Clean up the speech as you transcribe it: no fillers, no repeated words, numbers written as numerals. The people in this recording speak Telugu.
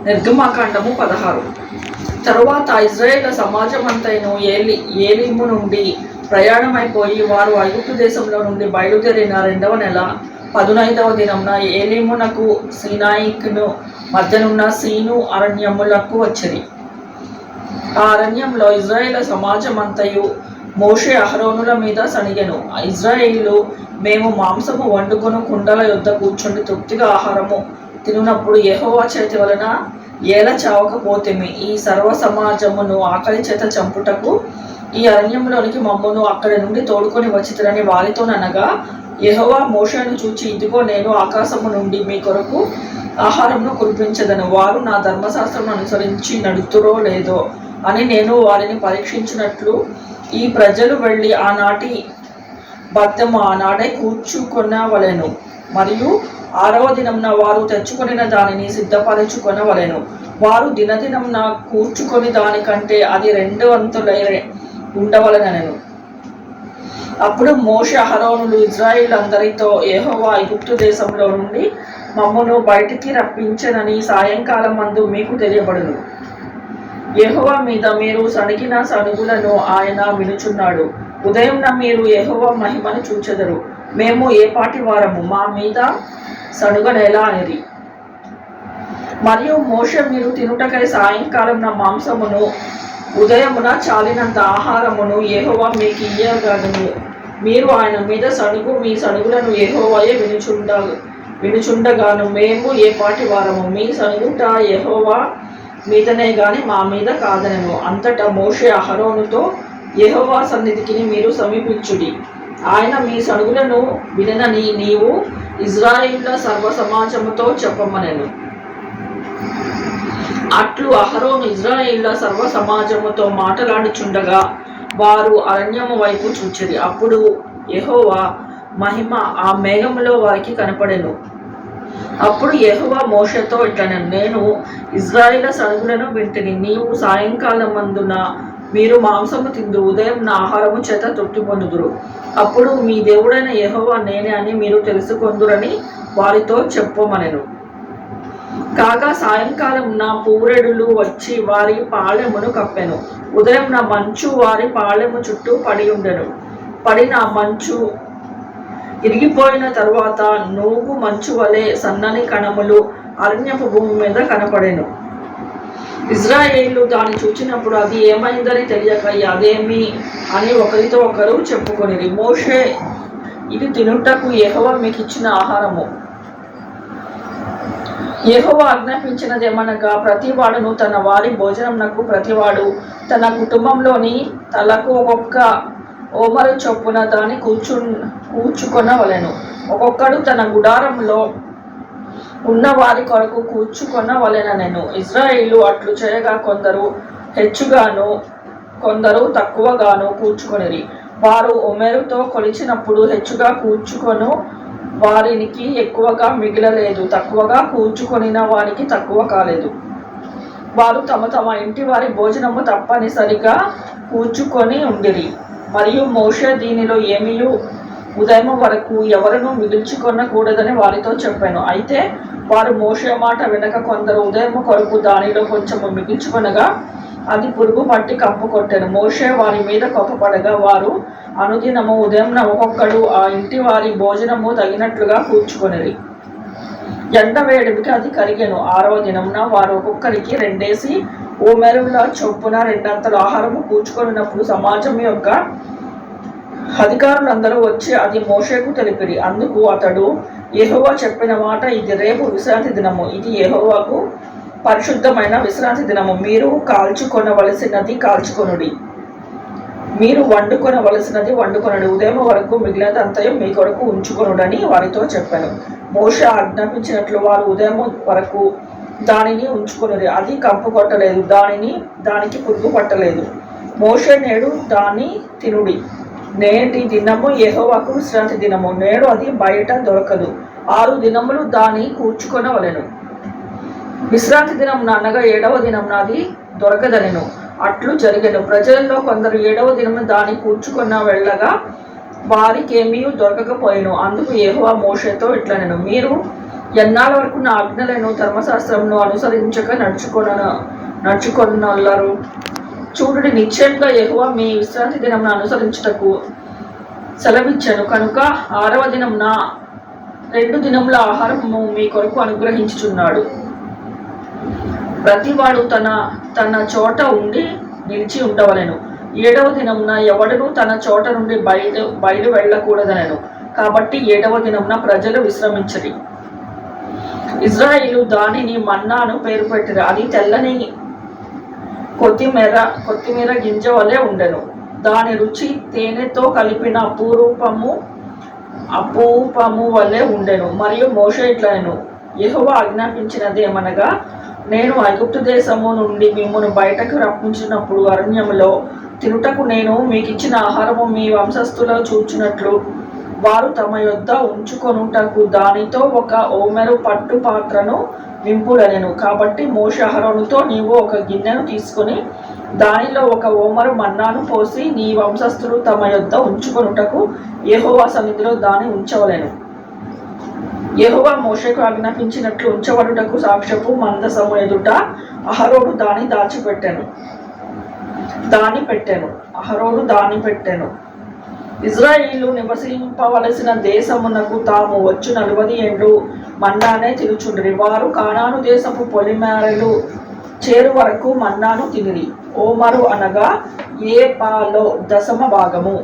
నిర్గమాకాండము 16. తరువాత ఇజ్రాయేలు సమాజమంతైను ఏలీము నుండి ప్రయాణమైపోయి వారు ఐగుప్తు దేశంలో నుండి బయలుదేరిన 2వ నెల 15వ దినమున ఏలీమునకు సీనాయికును మధ్యనున్న సీను అరణ్యములకు వచ్చిరి. ఆ అరణ్యంలో ఇజ్రాయేలు సమాజమంతయు మోషే అహరోనుల మీద సణిగెను. ఇజ్రాయేలు మేము మాంసము వండుకొని కుండల యొద్ద కూర్చుండి తృప్తిగా ఆహారము తినున్నప్పుడు యెహోవా చేతి వలన ఏల చావకపోతేమి ఈ సర్వ సమాజమును ఆకలి చేత చంపుటకు ఈ అరణ్యంలోనికి మమ్మను అక్కడి నుండి తోడుకొని వచ్చితురని వారితోననగా, యెహోవా మోషేను చూచి, ఇదిగో నేను ఆకాశము నుండి మీ కొరకు ఆహారమును కురిపించదను, వారు నా ధర్మశాస్త్రం అనుసరించి నడుతురో లేదో అని నేను వారిని పరీక్షించినట్లు ఈ ప్రజలు వెళ్ళి ఆనాటి భత్యము ఆనాడే కూర్చుకొనవలెను, మరియు 6వ దినమున వారు తెచ్చుకొనిన దానిని సిద్ధపరచుకొనవలెను. వారు దినదినమున కూర్చుకొని దానికంటే అది 2 వంతులై ఉండవలెనెను. అప్పుడు మోషే అహరోనులు ఇజ్రాయేలందరితో, యెహోవా ఐగుప్తు దేశంలో నుండి మమ్మను బయటికి రప్పించెనని సాయంకాలం మందు మీకు తెలియబడును. యెహోవా మీద మీరు సణిగిన సణుగులను ఆయన వినుచున్నాడు. ఉదయంన మీరు యెహోవా మహిమను చూచెదరు. మేము ఏ పాటి వారము, మా మీద సణుగనేలా అనిరి. మరియు మోషే, మీరు తినుటకై సాయంకాలం నా మాంసమును ఉదయమున చాలినంత ఆహారమును యెహోవా మీకు ఇయ్యగలము. మీరు ఆయన మీద సణుగు మీ సణుగులను యెహోవాయే వినుచుండగాను మేము ఏ పాటి వారము, మీ సణుగుట యెహోవా మీదనే గాని మా మీద కాదనెను. అంతటా మోషే అహరోనుతో, యెహోవా సన్నిధికి మీరు సమీపించుడి, ఆయన మీ సణుగులను విననని నీవు ఇజ్రాయేలు సర్వ సమాజముతో చెప్పమనెను. అట్లు అహరోను ఇజ్రాయేలు సర్వ సమాజముతో మాటలాడుచుండగా వారు అరణ్యము వైపు చూచిరి. అప్పుడు యెహోవా మహిమ ఆ మేఘములో వారికి కనపడెను. అప్పుడు యెహోవా మోషేతో ఇట్లనెను, నేను ఇజ్రాయేలు సణుగులను వింటిని. నీవు సాయంకాలం మందున మీరు మాంసము తిందురు, ఉదయం నా ఆహారము చేత తృప్తి పొందుదురు. అప్పుడు మీ దేవుడైన యెహోవా నేనే అని మీరు తెలుసుకొందురని వారితో చెప్పమనెను. కాగా సాయంకాలం నా పూరెడులు వచ్చి వారి పాళెమును కప్పెను. ఉదయం నా మంచు వారి పాళెము చుట్టూ పడి ఉండెను. పడిన మంచు ఇరిగిపోయిన తరువాత నూగు మంచు వలె సన్నని కణములు అరణ్యపు భూమి మీద కనపడెను. ఇజ్రాయేలు దాన్ని చూచినప్పుడు అది ఏమైందని తెలియక అదేమి అని ఒకరితో ఒకరు చెప్పుకొనిరి. మోషే, ఇది తినుటకు యెహోవా మీకు ఇచ్చిన ఆహారము. యెహోవా ఆజ్ఞాపించినదేమనగా, ప్రతివాడును తన వారి భోజనమునకు ప్రతివాడు తన కుటుంబంలోని తలకు ఒక్కొక్క ఓమరు చొప్పున దాన్ని కూర్చుకొనవలెను. ఒక్కొక్కడు తన గుడారంలో ఉన్న వారి కొరకు కూర్చుకొనవలెననెను. ఇజ్రాయేలు అట్లు చేయగా కొందరు హెచ్చుగాను కొందరు తక్కువగాను కూర్చుకొనిరి. వారు ఓమెరుతో కొలిచినప్పుడు హెచ్చుగా కూర్చుకొను వారికి ఎక్కువగా మిగిలలేదు, తక్కువగా కూర్చుకొనిన వారికి తక్కువ కాలేదు. వారు తమ తమ ఇంటి వారి భోజనము తప్పనిసరిగా కూర్చుకొని ఉండిరి. మరియు మోషే దీనిలో ఏమీయు ఉదయం వరకు ఎవరును మిగిల్చుకొనకూడదని వారితో చెప్పాను. అయితే వారు మోషే మాట వినక కొందరు ఉదయం కొరకు దానిలో కొంచెము మిగిల్చుకొనగా అది పురుగు పట్టి కప్పు కొట్టెను. మోషే వారి మీద కోపపడగా వారు అనుదినము ఉదయం ఒక్కొక్కడు ఆ ఇంటి వారి భోజనము తగినట్లుగా కూర్చుకొనిరి. ఎండ వేడిమికి అది కరిగెను. 6వ దినమున వారు ఒక్కొక్కరికి 2 ఓమెరుల చొప్పున 2 అంతలు ఆహారము కూర్చుకొనినప్పుడు సమాజం యొక్క అధికారులందరూ వచ్చి అది మోషేకు తెలిపిరి. అందుకు అతడు, యెహోవా చెప్పిన మాట ఇది. రేపు విశ్రాంతి దినము, ఇది యెహోవాకు పరిశుద్ధమైన విశ్రాంతి దినము. మీరు కాల్చుకొనవలసినది కాల్చుకొనుడి, మీరు వండుకొనవలసినది వండుకొనుడి, ఉదయం వరకు మిగిలినదంతయు మీ కొరకు ఉంచుకొనుడని వారితో చెప్పాను. మోషే ఆజ్ఞాపించినట్లు వారు ఉదయం వరకు దానిని ఉంచుకొనిరి. అది కంపు కొట్టలేదు, దానికి పురుగు పట్టలేదు. మోషే, నేడు దాన్ని తినుడి, నేటి దినము యెహోవాకు విశ్రాంతి దినము, నేడు అది బయట దొరకదు, 6 దినములు దాన్ని కూర్చుకొనవలెను. విశ్రాంతి దినమున అనగా 7వ దినమున అది దొరకదనెను. అట్లు జరిగెను. ప్రజలలో కొందరు 7వ దినమున దాన్ని కూర్చుకొన వెళ్ళగా వారికేమీ దొరకకపోయెను. అందుకు యెహోవా మోషేతో ఇట్లనెను, మీరు ఎన్నాళ్ళ వరకు నా ఆజ్ఞలను ధర్మశాస్త్రమును అనుసరించక నడుచుకొనొల్లరు. చూడుడి, నిశ్చయంగా యెహోవా మీ విశ్రాంతి దినమును అనుసరించుటకు సెలవిచ్చెను కనుక 6వ దినమున 2 దినముల ఆహారము మీ కొరకు అనుగ్రహించుచున్నాడు. ప్రతివాడు తన తన చోట ఉండి నిలిచి ఉండవలెను. 7వ దినమున ఎవడునూ తన చోట నుండి బయలు వెళ్ళకూడదనెను. కాబట్టి 7వ దినమున ప్రజలు విశ్రమించిరి. ఇజ్రాయేలు దానిని మన్నాను పేరు పెట్టిరి. అది తెల్లని కొత్తిమీర గింజ వలె ఉండెను. దాని రుచి తేనెతో కలిపిన అపూపము వలె ఉండెను. మరియు మోషే ఇట్లనెను, యెహోవా ఆజ్ఞాపించినదేమనగా, నేను ఐగుప్తు దేశము నుండి మిమ్మును బయటకు రప్పించినప్పుడు అరణ్యములో తినుటకు నేను మీకిచ్చిన ఆహారము మీ వంశస్థులు చూచున్నట్లు వారు తమ యొద్ద ఉంచుకొనుటకు దానితో 1 ఓమెరు పట్టు పాత్రను నింపుడనెను. కాబట్టి మోషే అహరోనుతో, నీవు 1 గిన్నెను తీసుకొని దానిలో 1 ఓమెరు మన్నాను పోసి నీ వంశస్థులు తమ యొద్ద ఉంచుకొనుటకు యెహోవా సన్నిధిలో దాన్ని ఉంచవలెను. యెహోవా మోషేకు ఆజ్ఞాపించినట్లు ఉంచబడుటకు సాక్ష్యపు మందసము ఎదుట అహరోను దాని పెట్టెను. ఇజ్రాయేలు నివసింపవలసిన దేశమునకు తాము వచ్చు 40 ఏండ్లు మన్నానే తినుచుండిరి. వారు కానాను దేశపు పొలిమేరలు చేరు వరకు మన్నాను తినిరి. ఓమరు అనగా ఏపాలో 10వ భాగము.